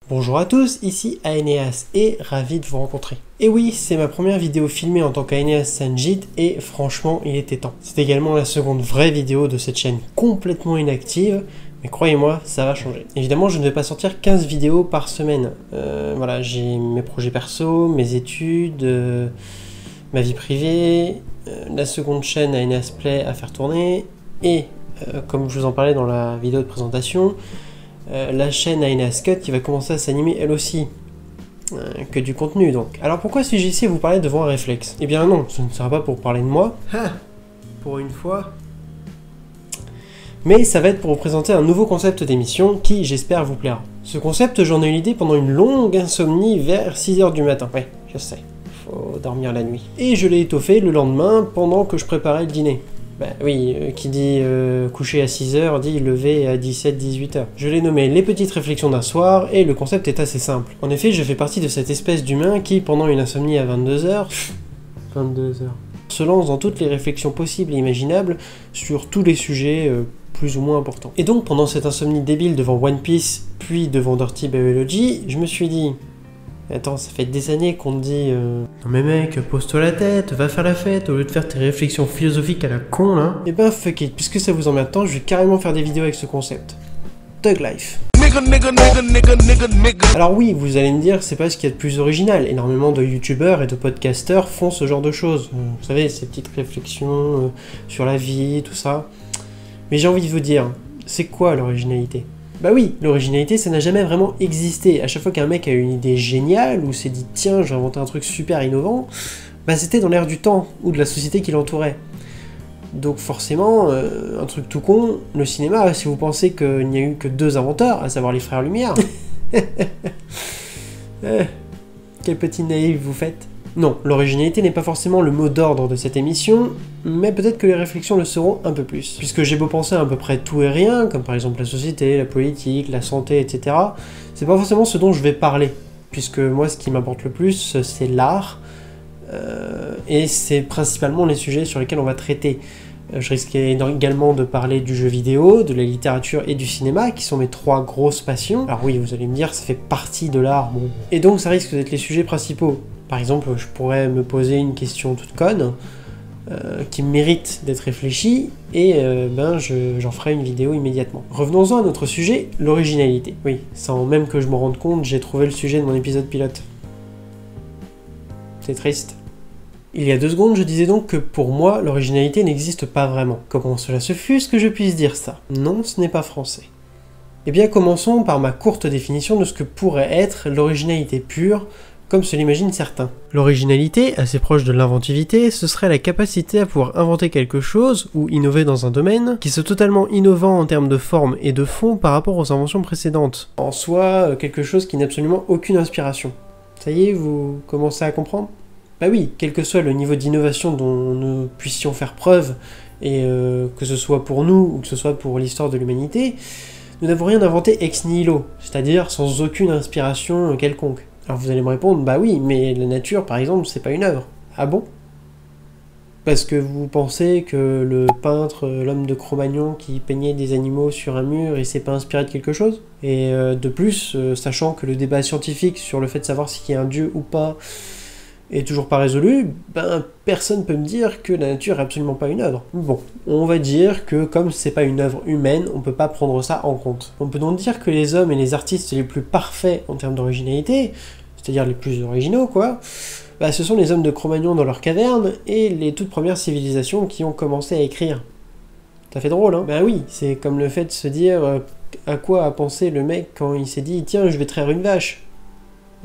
Bonjour à tous, ici Aeneas et ravi de vous rencontrer. Et oui, c'est ma première vidéo filmée en tant qu'Aeneas Sanjit et franchement il était temps. C'est également la seconde vraie vidéo de cette chaîne complètement inactive, mais croyez-moi, ça va changer. Évidemment, je ne vais pas sortir 15 vidéos par semaine. Voilà, j'ai mes projets perso, mes études, ma vie privée, la seconde chaîne Aeneas Play à faire tourner, et comme je vous en parlais dans la vidéo de présentation, la chaîne Aeneas Cut qui va commencer à s'animer elle aussi, que du contenu donc. Alors pourquoi suis-je ici à vous parler devant un réflexe? Eh bien non, ce ne sera pas pour parler de moi, pour une fois, mais ça va être pour vous présenter un nouveau concept d'émission qui, j'espère, vous plaira. Ce concept, j'en ai eu l'idée pendant une longue insomnie vers 6h du matin. Ouais, je sais, faut dormir la nuit. Et je l'ai étoffé le lendemain pendant que je préparais le dîner. Bah oui, qui dit coucher à 6h dit lever à 17-18h. Je l'ai nommé les petites réflexions d'un soir et le concept est assez simple. En effet, je fais partie de cette espèce d'humain qui, pendant une insomnie à 22h, se lance dans toutes les réflexions possibles et imaginables sur tous les sujets plus ou moins importants. Et donc, pendant cette insomnie débile devant One Piece, puis devant Dirty Biology, je me suis dit... Attends, ça fait des années qu'on te dit non mais mec, pose-toi la tête, va faire la fête, au lieu de faire tes réflexions philosophiques à la con là. Et ben fuck it, puisque ça vous emmerde tant, je vais carrément faire des vidéos avec ce concept. Thug Life. Alors oui, vous allez me dire, c'est pas ce qu'il y a de plus original. Énormément de youtubeurs et de podcasteurs font ce genre de choses. Vous savez, ces petites réflexions sur la vie, tout ça. Mais j'ai envie de vous dire, c'est quoi l'originalité ? Bah oui, l'originalité ça n'a jamais vraiment existé. À chaque fois qu'un mec a eu une idée géniale, ou s'est dit tiens j'ai inventé un truc super innovant, bah c'était dans l'air du temps, ou de la société qui l'entourait. Donc forcément, un truc tout con, le cinéma, si vous pensez qu'il n'y a eu que deux inventeurs, à savoir les frères Lumière. Quel petit naïf vous faites. Non, l'originalité n'est pas forcément le mot d'ordre de cette émission, mais peut-être que les réflexions le seront un peu plus. Puisque j'ai beau penser à peu près tout et rien, comme par exemple la société, la politique, la santé, etc., c'est pas forcément ce dont je vais parler. Puisque moi, ce qui m'importe le plus, c'est l'art, et c'est principalement les sujets sur lesquels on va traiter. Je risquais également de parler du jeu vidéo, de la littérature et du cinéma, qui sont mes trois grosses passions. Alors oui, vous allez me dire, ça fait partie de l'art, bon. Et donc ça risque d'être les sujets principaux. Par exemple, je pourrais me poser une question toute conne, qui mérite d'être réfléchie, et j'en ferai une vidéo immédiatement. Revenons-en à notre sujet, l'originalité. Oui, sans même que je me rende compte, j'ai trouvé le sujet de mon épisode pilote. C'est triste. Il y a 2 secondes, je disais donc que pour moi, l'originalité n'existe pas vraiment. Comment cela se fût que je puisse dire ça? Non, ce n'est pas français. Eh bien, commençons par ma courte définition de ce que pourrait être l'originalité pure, comme se l'imaginent certains. L'originalité, assez proche de l'inventivité, ce serait la capacité à pouvoir inventer quelque chose, ou innover dans un domaine, qui soit totalement innovant en termes de forme et de fond par rapport aux inventions précédentes. En soi, quelque chose qui n'a absolument aucune inspiration. Ça y est, vous commencez à comprendre ? Bah oui, quel que soit le niveau d'innovation dont nous puissions faire preuve, et que ce soit pour nous, ou que ce soit pour l'histoire de l'humanité, nous n'avons rien inventé ex nihilo, c'est-à-dire sans aucune inspiration quelconque. Alors vous allez me répondre, bah oui, mais la nature, par exemple, c'est pas une œuvre. Ah bon? Parce que vous pensez que le peintre, l'homme de Cro-Magnon qui peignait des animaux sur un mur, il s'est pas inspiré de quelque chose? Et de plus, sachant que le débat scientifique sur le fait de savoir s'il y a un dieu ou pas est toujours pas résolu, ben personne peut me dire que la nature est absolument pas une œuvre. Bon, on va dire que comme c'est pas une œuvre humaine, on peut pas prendre ça en compte. On peut donc dire que les hommes et les artistes les plus parfaits en termes d'originalité, c'est-à-dire les plus originaux quoi, bah ce sont les hommes de Cro-Magnon dans leur caverne et les toutes premières civilisations qui ont commencé à écrire. Ça fait drôle, hein? Ben oui, c'est comme le fait de se dire à quoi a pensé le mec quand il s'est dit tiens je vais traire une vache.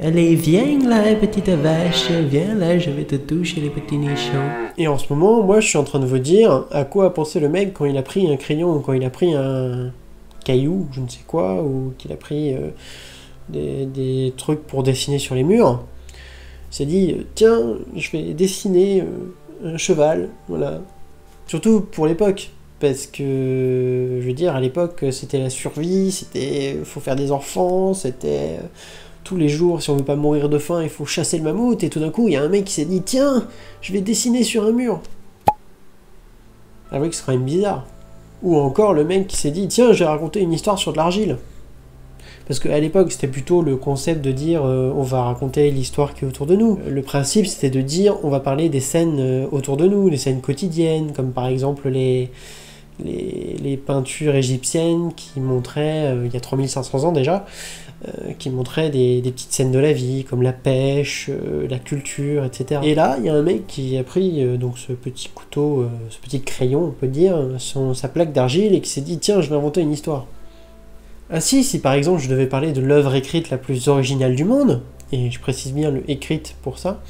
Allez, viens là, petite vache, viens là, je vais te toucher les petits nichons. Et en ce moment, moi, je suis en train de vous dire à quoi a pensé le mec quand il a pris un crayon, ou quand il a pris un caillou, je ne sais quoi, ou qu'il a pris des trucs pour dessiner sur les murs. Il s'est dit, tiens, je vais dessiner un cheval, voilà. Surtout pour l'époque, parce que, je veux dire, à l'époque, c'était la survie, c'était, faut faire des enfants, c'était... tous les jours, si on veut pas mourir de faim, il faut chasser le mammouth, et tout d'un coup, il y a un mec qui s'est dit « Tiens, je vais dessiner sur un mur !» Ah oui, que ce serait même bizarre. Ou encore le mec qui s'est dit « Tiens, je vais raconter une histoire sur de l'argile !» Parce qu'à l'époque, c'était plutôt le concept de dire on va raconter l'histoire qui est autour de nous. Le principe, c'était de dire on va parler des scènes autour de nous, des scènes quotidiennes, comme par exemple les peintures égyptiennes qui montraient, il y a 3500 ans déjà, qui montraient des petites scènes de la vie, comme la pêche, la culture, etc. Et là, il y a un mec qui a pris donc ce petit couteau, ce petit crayon, on peut dire, sa plaque d'argile, et qui s'est dit tiens, je vais inventer une histoire. Ainsi, si par exemple je devais parler de l'œuvre écrite la plus originale du monde, et je précise bien le écrite pour ça,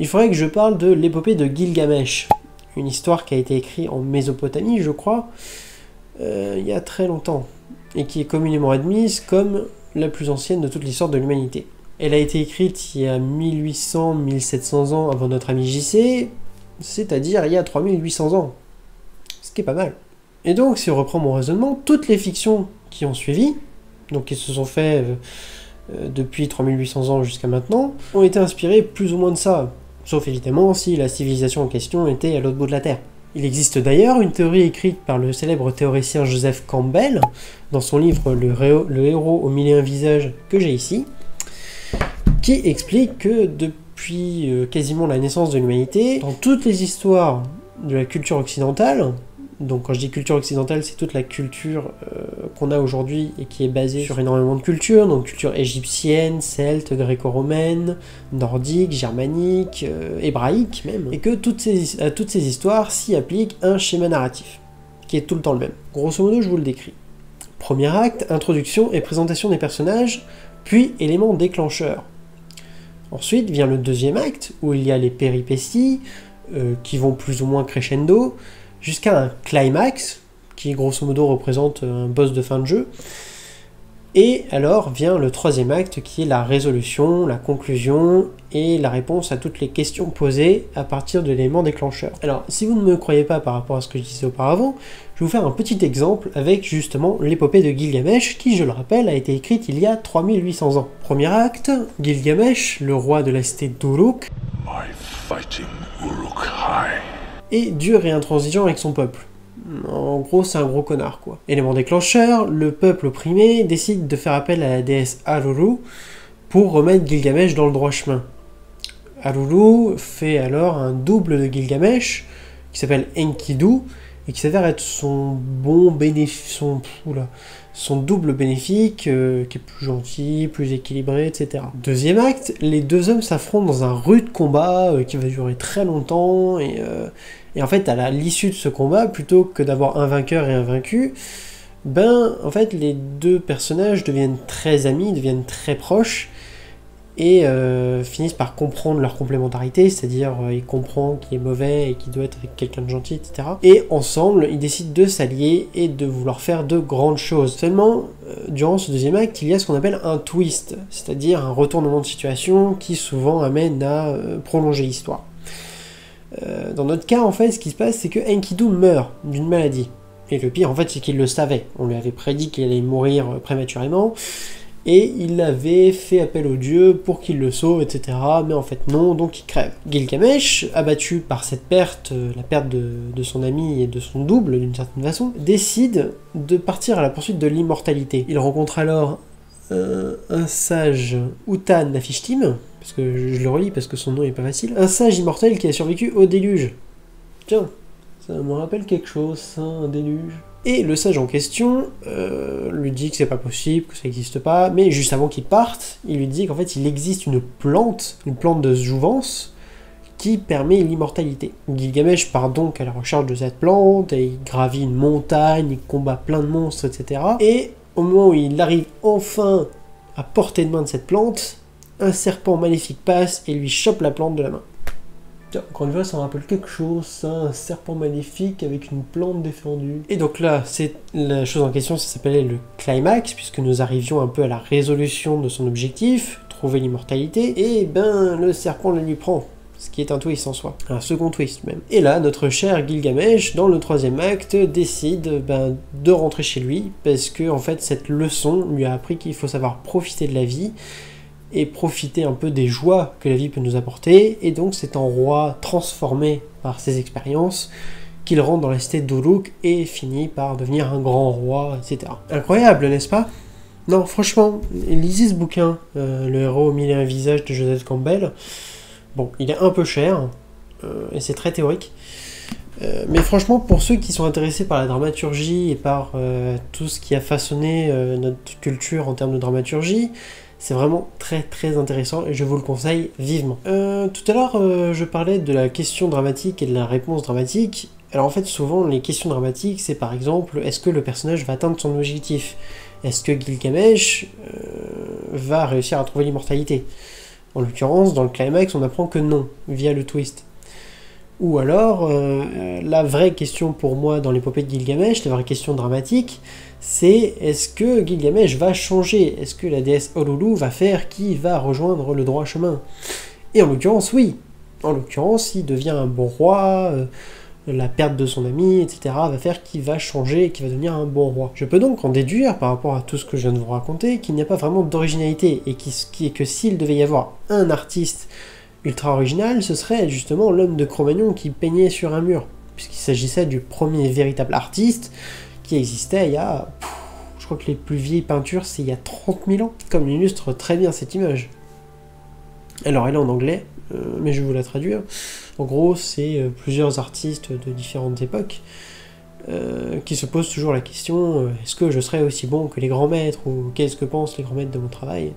il faudrait que je parle de l'épopée de Gilgamesh, une histoire qui a été écrite en Mésopotamie, je crois, il y a très longtemps, et qui est communément admise comme la plus ancienne de toute l'histoire de l'humanité. Elle a été écrite il y a 1800-1700 ans avant notre ami JC, c'est-à-dire il y a 3800 ans, ce qui est pas mal. Et donc, si on reprend mon raisonnement, toutes les fictions qui ont suivi, donc qui se sont faites depuis 3800 ans jusqu'à maintenant, ont été inspirées plus ou moins de ça, sauf évidemment si la civilisation en question était à l'autre bout de la Terre. Il existe d'ailleurs une théorie écrite par le célèbre théoricien Joseph Campbell, dans son livre Le héros aux mille et un visages que j'ai ici, qui explique que depuis quasiment la naissance de l'humanité, dans toutes les histoires de la culture occidentale, donc quand je dis culture occidentale, c'est toute la culture qu'on a aujourd'hui et qui est basée sur énormément de cultures, donc culture égyptienne, celte, gréco-romaine, nordique, germanique, hébraïque même, et que à toutes ces histoires s'y applique un schéma narratif, qui est tout le temps le même. Grosso modo, je vous le décris. Premier acte, introduction et présentation des personnages, puis élément déclencheur. Ensuite vient le deuxième acte, où il y a les péripéties, qui vont plus ou moins crescendo, jusqu'à un climax, qui grosso modo représente un boss de fin de jeu. Et alors vient le troisième acte, qui est la résolution, la conclusion, et la réponse à toutes les questions posées à partir de l'élément déclencheur. Alors, si vous ne me croyez pas par rapport à ce que je disais auparavant, je vais vous faire un petit exemple avec justement l'épopée de Gilgamesh, qui, je le rappelle, a été écrite il y a 3800 ans. Premier acte, Gilgamesh, le roi de la cité d'Uruk, est dur et intransigeant avec son peuple. En gros, c'est un gros connard, quoi. Élément déclencheur, le peuple opprimé décide de faire appel à la déesse Aruru pour remettre Gilgamesh dans le droit chemin. Aruru fait alors un double de Gilgamesh, qui s'appelle Enkidu, et qui s'avère être son double bénéfique, qui est plus gentil, plus équilibré, etc. Deuxième acte, les deux hommes s'affrontent dans un rude combat qui va durer très longtemps, et en fait, à l'issue de ce combat, plutôt que d'avoir un vainqueur et un vaincu, en fait, les deux personnages deviennent très amis, deviennent très proches, et finissent par comprendre leur complémentarité, c'est-à-dire il comprend qu'il est mauvais et qu'il doit être avec quelqu'un de gentil, etc. Et ensemble, ils décident de s'allier et de vouloir faire de grandes choses. Seulement, durant ce deuxième acte, il y a ce qu'on appelle un twist, c'est-à-dire un retournement de situation qui souvent amène à prolonger l'histoire. Dans notre cas, en fait, ce qui se passe, c'est que Enkidu meurt d'une maladie. Et le pire, en fait, c'est qu'il le savait. On lui avait prédit qu'il allait mourir prématurément, et il avait fait appel aux dieux pour qu'il le sauve, etc. Mais en fait non, donc il crève. Gilgamesh, abattu par cette perte, la perte de son ami et de son double d'une certaine façon, décide de partir à la poursuite de l'immortalité. Il rencontre alors un sage, Utan Nafishtim, parce que je le relis parce que son nom est pas facile, un sage immortel qui a survécu au déluge. Tiens, ça me rappelle quelque chose, ça, un déluge. Et le sage en question lui dit que c'est pas possible, que ça n'existe pas, mais juste avant qu'il parte, il lui dit qu'en fait il existe une plante de jouvence, qui permet l'immortalité. Gilgamesh part donc à la recherche de cette plante, et il gravit une montagne, il combat plein de monstres, etc. Et au moment où il arrive enfin à portée de main de cette plante, un serpent maléfique passe et lui chope la plante de la main. Tiens, encore une fois, ça me rappelle quelque chose, ça, un serpent maléfique avec une plante défendue. Et donc là, c'est la chose en question, ça s'appelait le climax, puisque nous arrivions un peu à la résolution de son objectif, trouver l'immortalité, et le serpent le lui prend. Ce qui est un twist en soi, un second twist même. Et là, notre cher Gilgamesh, dans le troisième acte, décide de rentrer chez lui, parce que en fait, cette leçon lui a appris qu'il faut savoir profiter de la vie, et profiter un peu des joies que la vie peut nous apporter, et donc c'est en roi transformé par ses expériences qu'il rentre dans la cité d'Uruk et finit par devenir un grand roi, etc. Incroyable, n'est-ce pas? Non, franchement, lisez ce bouquin, Le héros aux mille et un visages de Joseph Campbell. Bon, il est un peu cher, et c'est très théorique. Mais franchement, pour ceux qui sont intéressés par la dramaturgie et par tout ce qui a façonné notre culture en termes de dramaturgie, c'est vraiment très très intéressant et je vous le conseille vivement. Tout à l'heure, je parlais de la question dramatique et de la réponse dramatique. Alors en fait, souvent, les questions dramatiques, c'est par exemple, est-ce que le personnage va atteindre son objectif? Est-ce que Gilgamesh va réussir à trouver l'immortalité? En l'occurrence, dans le climax, on apprend que non, via le twist. Ou alors, la vraie question pour moi dans l'épopée de Gilgamesh, la vraie question dramatique, c'est est-ce que Gilgamesh va changer? Est-ce que la déesse Hololu va faire qu'il va rejoindre le droit chemin? Et en l'occurrence, oui. En l'occurrence, il devient un bon roi, la perte de son ami, etc. va faire qu'il va changer et qu'il va devenir un bon roi. Je peux donc en déduire, par rapport à tout ce que je viens de vous raconter, qu'il n'y a pas vraiment d'originalité, et que s'il devait y avoir un artiste ultra original, ce serait justement l'homme de Cro-Magnon qui peignait sur un mur, puisqu'il s'agissait du premier véritable artiste qui existait il y a... je crois que les plus vieilles peintures, c'est il y a 30 000 ans, comme illustre très bien cette image. Alors elle est en anglais, mais je vais vous la traduire. En gros, c'est plusieurs artistes de différentes époques qui se posent toujours la question est-ce que je serais aussi bon que les grands maîtres, ou qu'est-ce que pensent les grands maîtres de mon travail?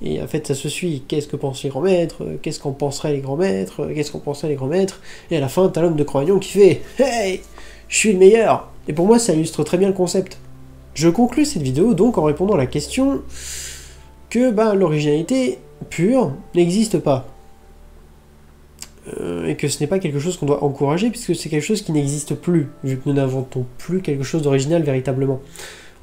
Et en fait, ça se suit. Qu'est-ce que pensent les grands maîtres? Qu'est-ce qu'en penseraient les grands maîtres? Qu'est-ce qu'en penseraient les grands maîtres? Et à la fin, t'as l'homme de Cro-Magnon qui fait hey, je suis le meilleur! Et pour moi, ça illustre très bien le concept. Je conclus cette vidéo donc en répondant à la question que l'originalité pure n'existe pas. Et que ce n'est pas quelque chose qu'on doit encourager, puisque c'est quelque chose qui n'existe plus, vu que nous n'inventons plus quelque chose d'original véritablement.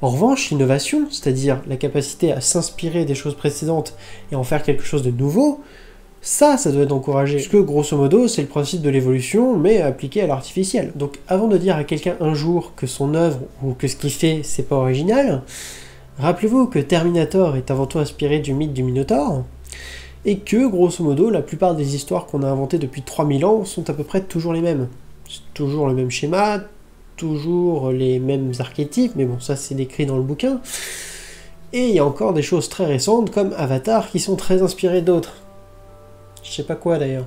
En revanche, l'innovation, c'est-à-dire la capacité à s'inspirer des choses précédentes et en faire quelque chose de nouveau, ça doit être encouragé. Puisque, grosso modo, c'est le principe de l'évolution, mais appliqué à l'artificiel. Donc, avant de dire à quelqu'un un jour que son œuvre, ou que ce qu'il fait, c'est pas original, rappelez-vous que Terminator est avant tout inspiré du mythe du Minotaure, et que, grosso modo, la plupart des histoires qu'on a inventées depuis 3000 ans sont à peu près toujours les mêmes. C'est toujours le même schéma, toujours les mêmes archétypes, mais bon, ça c'est décrit dans le bouquin. Et il y a encore des choses très récentes, comme Avatar, qui sont très inspirées d'autres. Je sais pas quoi d'ailleurs.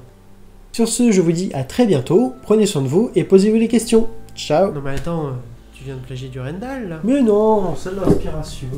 Sur ce, je vous dis à très bientôt, prenez soin de vous, et posez-vous des questions. Ciao. Non mais attends, tu viens de plagier du Rendal là? Mais non, c'est de l'inspiration.